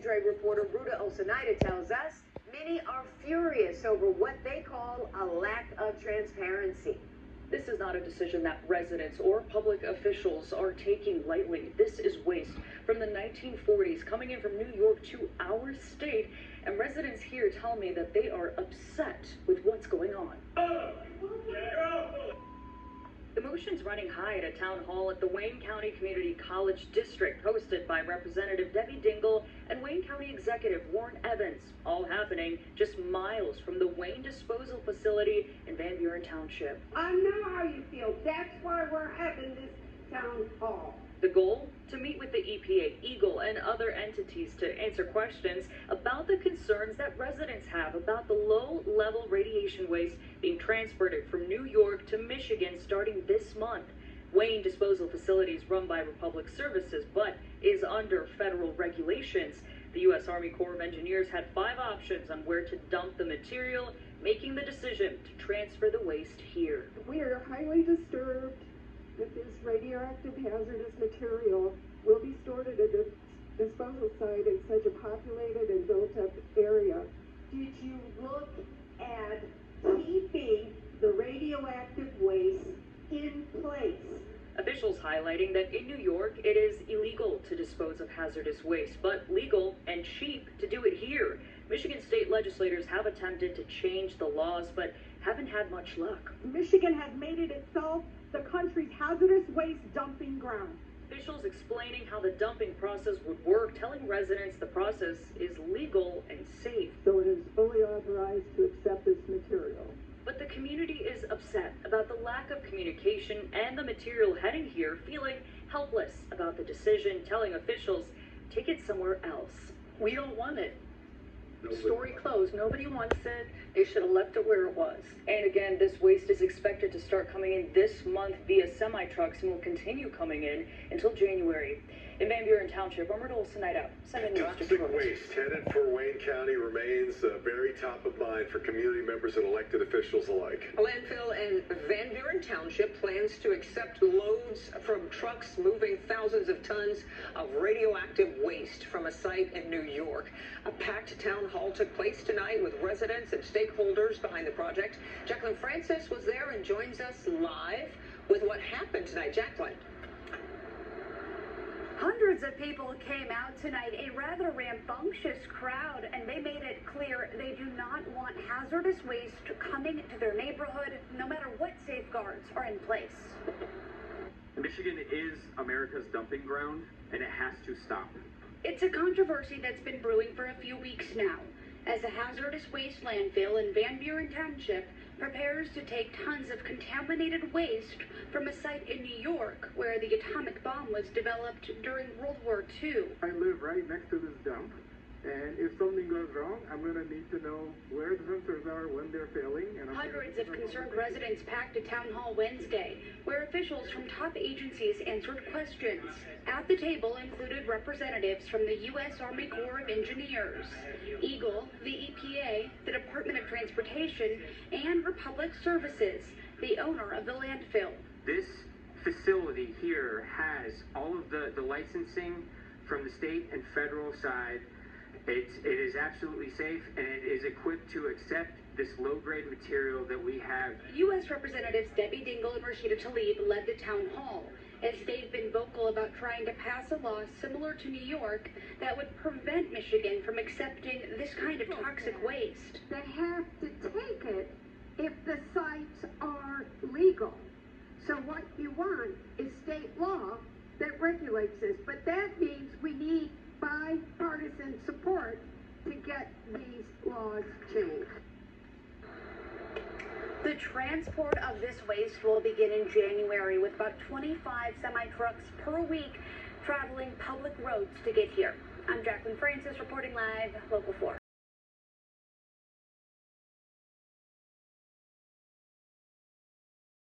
Dre reporter Ruta Osanida tells us many are furious over what they call a lack of transparency. This is not a decision that residents or public officials are taking lightly. This is waste from the 1940s coming in from New York to our state, and residents here tell me that they are upset with what's going on. Emotions running high at a town hall at the Wayne County Community College District, hosted by Representative Debbie Dingell and Wayne County Executive Warren Evans, all happening just miles from the Wayne Disposal Facility in Van Buren Township. I know how you feel. That's why we're having this town hall. The goal? To meet with the EPA, Eagle, and other entities to answer questions about the concerns that residents have about the low-level radiation waste being transported from New York to Michigan starting this month. Wayne Disposal Facility is run by Republic Services, but is under federal regulations. The U.S. Army Corps of Engineers had 5 options on where to dump the material, making the decision to transfer the waste here. We are highly disturbed that this radioactive hazardous material will be stored at a disposal site in such a populated and built-up area. Did you look at keeping the radioactive waste in place? Officials highlighting that in New York, it is illegal to dispose of hazardous waste, but legal and cheap to do it here. Michigan state legislators have attempted to change the laws, but haven't had much luck. Michigan has made it itself the country's hazardous waste dumping ground. Officials explaining how the dumping process would work, telling residents the process is legal and safe. So it is fully authorized to accept this material. But the community is upset about the lack of communication and the material heading here, feeling helpless about the decision, telling officials, take it somewhere else. We don't want it. Story closed. Nobody wants it. They should have left it where it was. And again, this waste is expected to start coming in this month via semi-trucks and will continue coming in until January. In Van Buren Township, I'm Ruta Osanida, 7 News Toxic Detroit. waste headed for Wayne County remains very top of mind for community members and elected officials alike. A landfill in Van Buren Township plans to accept loads from trucks moving thousands of tons of radioactive waste from a site in New York. A packed town hall took place tonight with residents and stakeholders behind the project. Jacqueline Francis was there and joins us live with what happened tonight. Jacqueline. Hundreds of people came out tonight, a rather rambunctious crowd, and they made it clear they do not want hazardous waste coming to their neighborhood, no matter what safeguards are in place. Michigan is America's dumping ground, and it has to stop. It's a controversy that's been brewing for a few weeks now, as a hazardous waste landfill in Van Buren Township prepares to take tons of contaminated waste from a site in New York where the atomic bomb was developed during World War II. I live right next to this dump, and if something goes wrong, I'm going to need to know where the sensors are when they're failing. And Hundreds of concerned residents packed a town hall Wednesday, where officials from top agencies answered questions. At the table included representatives from the U.S. Army Corps of Engineers, Eagle, the EPA, the Department of Transportation, and Republic Services, the owner of the landfill. This facility here has all of the licensing from the state and federal side. It is absolutely safe, and it is equipped to accept this low-grade material that we have. U.S. Representatives Debbie Dingell and Rashida Tlaib led the town hall, as they've been vocal about trying to pass a law similar to New York that would prevent Michigan from accepting this kind of toxic waste. They have to take it if the sites are legal. So what you want is state law that regulates this, but that means we need bipartisan support to get these laws changed. The transport of this waste will begin in January, with about 25 semi-trucks per week traveling public roads to get here. I'm Jacqueline Francis reporting live, Local 4.